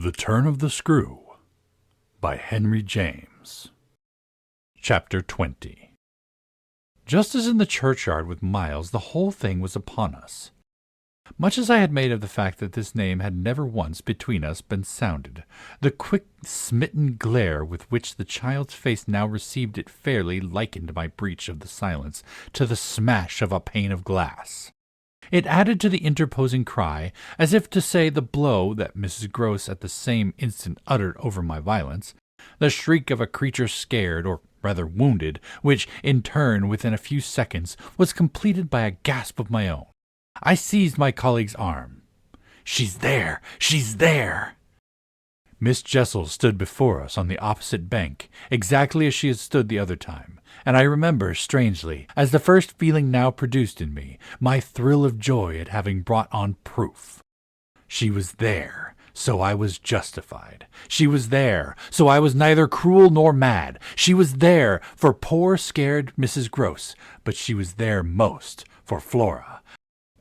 The Turn of the Screw by Henry James. Chapter 20. Just as in the churchyard with Miles, the whole thing was upon us. Much as I had made of the fact that this name had never once between us been sounded, the quick, smitten glare with which the child's face now received it fairly likened my breach of the silence to the smash of a pane of glass. It added to the interposing cry, as if to say the blow that Mrs. Gross at the same instant uttered over my violence, the shriek of a creature scared, or rather wounded, which, in turn, within a few seconds, was completed by a gasp of my own. I seized my colleague's arm. "She's there! She's there!" Miss Jessel stood before us on the opposite bank, exactly as she had stood the other time, and I remember, strangely, as the first feeling now produced in me, my thrill of joy at having brought on proof. She was there, so I was justified. She was there, so I was neither cruel nor mad. She was there for poor, scared Mrs. Gross, but she was there most for Flora.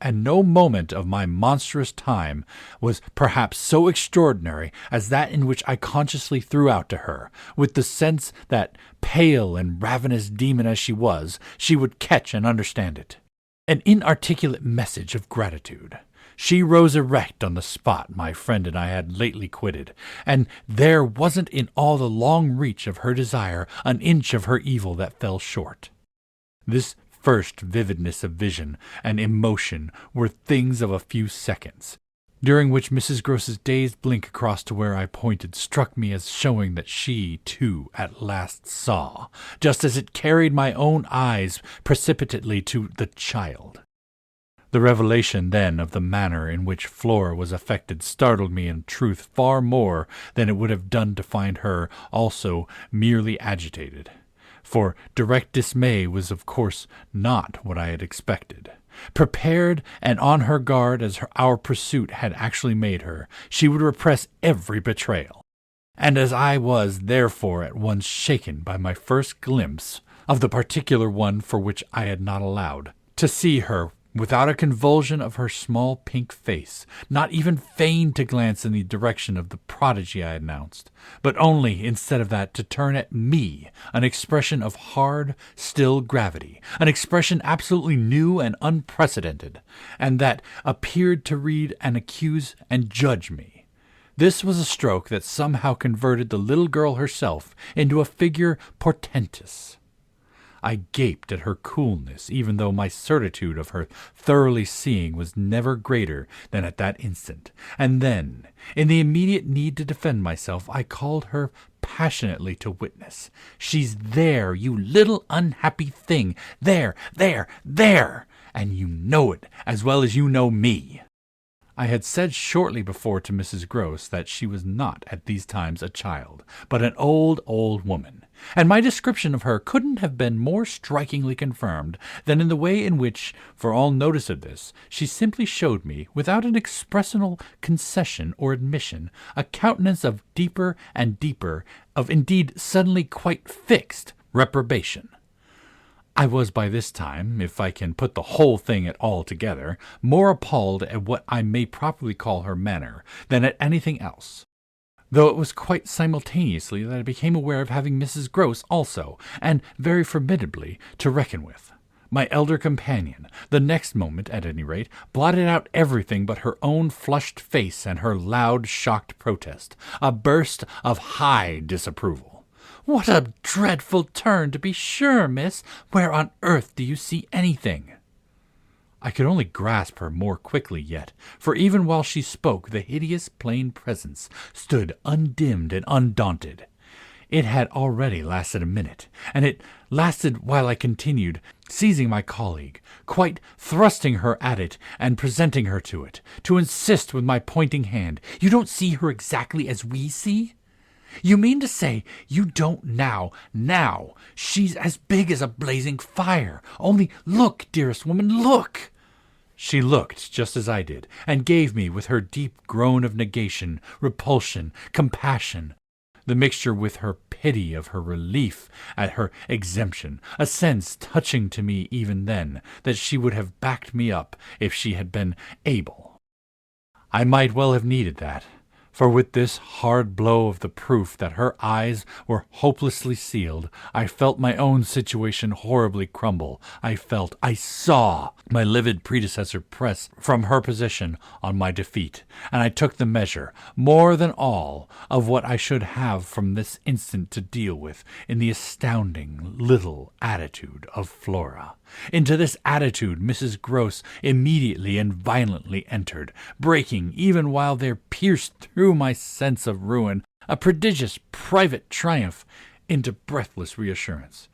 And no moment of my monstrous time was perhaps so extraordinary as that in which I consciously threw out to her, with the sense that, pale and ravenous demon as she was, she would catch and understand it. An inarticulate message of gratitude. She rose erect on the spot my friend and I had lately quitted, and there wasn't in all the long reach of her desire an inch of her evil that fell short. This first vividness of vision and emotion were things of a few seconds, during which Mrs. Gross's dazed blink across to where I pointed struck me as showing that she, too, at last saw, just as it carried my own eyes precipitately to the child. The revelation, then, of the manner in which Flora was affected startled me in truth far more than it would have done to find her also merely agitated. For direct dismay was of course not what I had expected. Prepared and on her guard as our pursuit had actually made her, she would repress every betrayal. And as I was therefore at once shaken by my first glimpse of the particular one for which I had not allowed to see her, without a convulsion of her small pink face, not even feigned to glance in the direction of the prodigy I announced, but only, instead of that, to turn at me an expression of hard, still gravity, an expression absolutely new and unprecedented, and that appeared to read and accuse and judge me. This was a stroke that somehow converted the little girl herself into a figure portentous. I gaped at her coolness, even though my certitude of her thoroughly seeing was never greater than at that instant. And then, in the immediate need to defend myself, I called her passionately to witness. "She's there, you little unhappy thing! There, there, there! And you know it as well as you know me!" I had said shortly before to Mrs. Gross that she was not at these times a child, but an old woman, and my description of her couldn't have been more strikingly confirmed than in the way in which, for all notice of this, she simply showed me, without an expressional concession or admission, a countenance of deeper and deeper, of indeed suddenly quite fixed, reprobation. I was by this time, if I can put the whole thing at all together, more appalled at what I may properly call her manner than at anything else, though it was quite simultaneously that I became aware of having Mrs. Gross also, and very formidably, to reckon with. My elder companion, the next moment, at any rate, blotted out everything but her own flushed face and her loud, shocked protest, a burst of high disapproval. "What a dreadful turn, to be sure, miss! Where on earth do you see anything?" I could only grasp her more quickly yet, for even while she spoke, the hideous plain presence stood undimmed and undaunted. It had already lasted a minute, and it lasted while I continued, seizing my colleague, quite thrusting her at it and presenting her to it, to insist with my pointing hand, "You don't see her exactly as we see? You mean to say you don't now? She's as big as a blazing fire. Only look, dearest woman, look!" She looked just as I did, and gave me, with her deep groan of negation, repulsion, compassion, the mixture with her pity of her relief at her exemption, a sense touching to me even then that she would have backed me up if she had been able. I might well have needed that, For with this hard blow of the proof that her eyes were hopelessly sealed, I felt my own situation horribly crumble. I saw my livid predecessor press from her position on my defeat, and I took the measure, more than all, of what I should have from this instant to deal with in the astounding little attitude of Flora. Into this attitude Mrs. Grose immediately and violently entered, breaking, even while there pierced through my sense of ruin a prodigious private triumph, into breathless reassurance.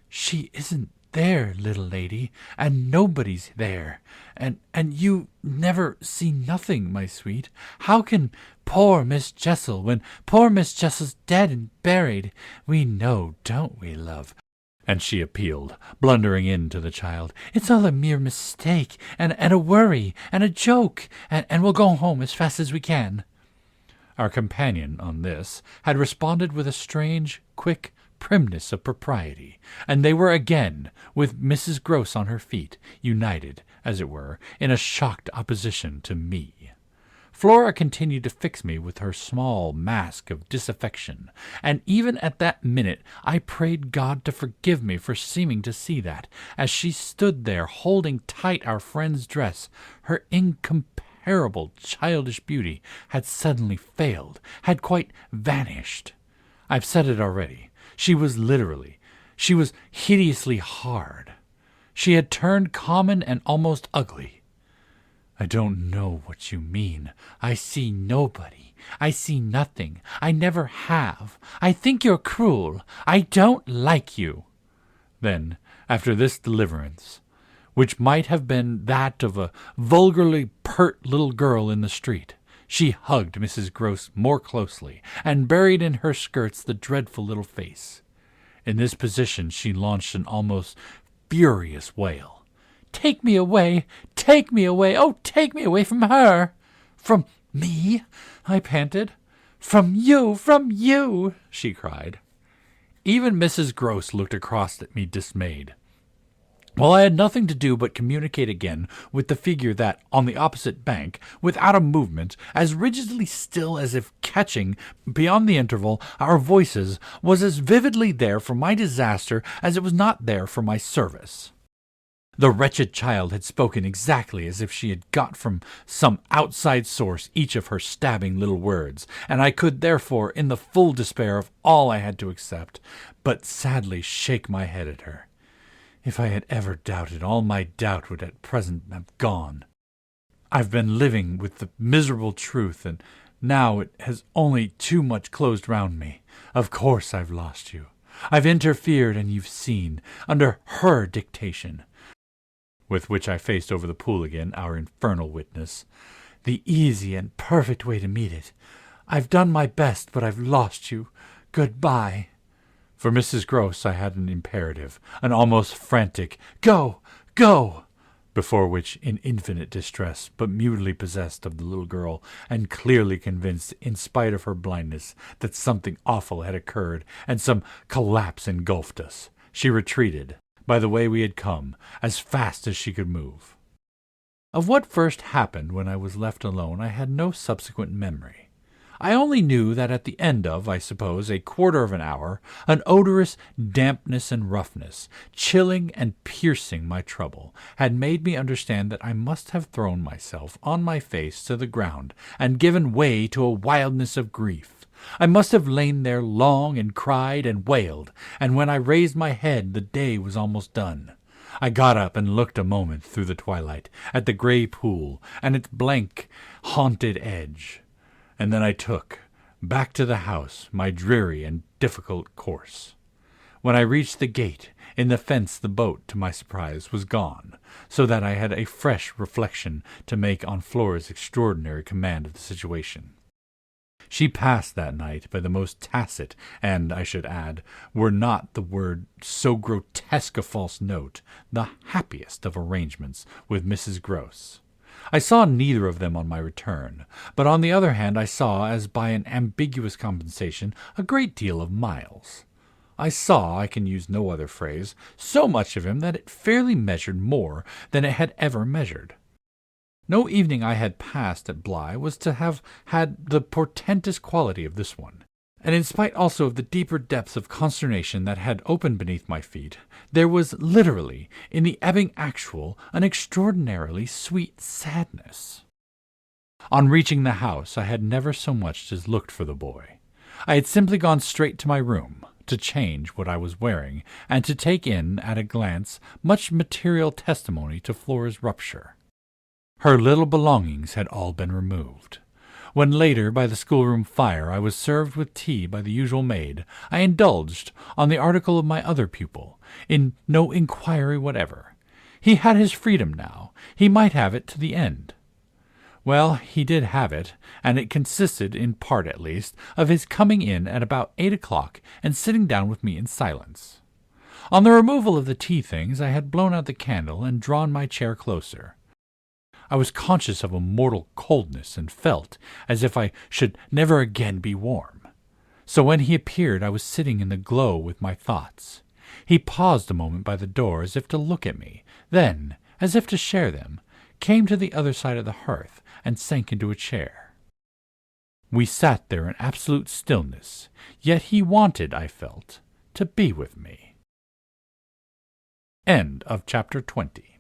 "She isn't there, little lady, and nobody's there, and you never see nothing, my sweet. How can poor Miss Jessel, when poor Miss Jessel's dead and buried? We know, don't we, love?" And she appealed, blundering in to the child. "It's all a mere mistake, and a worry, and a joke, and we'll go home as fast as we can." Our companion, on this, had responded with a strange, quick primness of propriety, and they were again, with Mrs. Grose on her feet, united, as it were, in a shocked opposition to me. Flora continued to fix me with her small mask of disaffection, and even at that minute I prayed God to forgive me for seeming to see that, as she stood there holding tight our friend's dress, her incomparable childish beauty had suddenly failed, had quite vanished. I've said it already. She was hideously hard. She had turned common and almost ugly. "I don't know what you mean. I see nobody. I see nothing. I never have. I think you're cruel. I don't like you." Then, after this deliverance, which might have been that of a vulgarly pert little girl in the street, she hugged Mrs. Grose more closely, and buried in her skirts the dreadful little face. In this position she launched an almost furious wail. "Take me away! Take me away! Oh, take me away from her!" "From me?" I panted. From you!" she cried. Even Mrs. Grose looked across at me dismayed, while I had nothing to do but communicate again with the figure that, on the opposite bank, without a movement, as rigidly still as if catching, beyond the interval, our voices, was as vividly there for my disaster as it was not there for my service. The wretched child had spoken exactly as if she had got from some outside source each of her stabbing little words, and I could therefore, in the full despair of all I had to accept, but sadly shake my head at her. If I had ever doubted, all my doubt would at present have gone. I've been living with the miserable truth, and now it has only too much closed round me. Of course I've lost you. I've interfered, and you've seen, under her dictation. With which I faced over the pool again, our infernal witness. The easy and perfect way to meet it. I've done my best, but I've lost you. Good-bye. For Mrs. Grose I had an imperative, an almost frantic, "Go! Go!" before which, in infinite distress, but mutely possessed of the little girl, and clearly convinced, in spite of her blindness, that something awful had occurred, and some collapse engulfed us, she retreated, by the way we had come, as fast as she could move. Of what first happened when I was left alone I had no subsequent memory. I only knew that at the end of, I suppose, a quarter of an hour, an odorous dampness and roughness, chilling and piercing my trouble, had made me understand that I must have thrown myself on my face to the ground and given way to a wildness of grief. I must have lain there long and cried and wailed, and when I raised my head the day was almost done. I got up and looked a moment through the twilight at the grey pool and its blank, haunted edge, and then I took, back to the house, my dreary and difficult course. When I reached the gate, in the fence the boat, to my surprise, was gone, so that I had a fresh reflection to make on Flora's extraordinary command of the situation. She passed that night by the most tacit, and, I should add, were not the word so grotesque a false note, the happiest of arrangements with Mrs. Grose. I saw neither of them on my return, but on the other hand I saw, as by an ambiguous compensation, a great deal of Miles. I saw, I can use no other phrase, so much of him that it fairly measured more than it had ever measured. No evening I had passed at Bly was to have had the portentous quality of this one, and in spite also of the deeper depths of consternation that had opened beneath my feet, there was literally, in the ebbing actual, an extraordinarily sweet sadness. On reaching the house, I had never so much as looked for the boy. I had simply gone straight to my room, to change what I was wearing, and to take in, at a glance, much material testimony to Flora's rupture. Her little belongings had all been removed. When later, by the schoolroom fire, I was served with tea by the usual maid, I indulged, on the article of my other pupil, in no inquiry whatever. He had his freedom now. He might have it to the end. Well, he did have it, and it consisted, in part at least, of his coming in at about 8 o'clock and sitting down with me in silence. On the removal of the tea things, I had blown out the candle and drawn my chair closer. I was conscious of a mortal coldness and felt as if I should never again be warm. So when he appeared, I was sitting in the glow with my thoughts. He paused a moment by the door as if to look at me, then, as if to share them, came to the other side of the hearth and sank into a chair. We sat there in absolute stillness, yet he wanted, I felt, to be with me. End of chapter 20.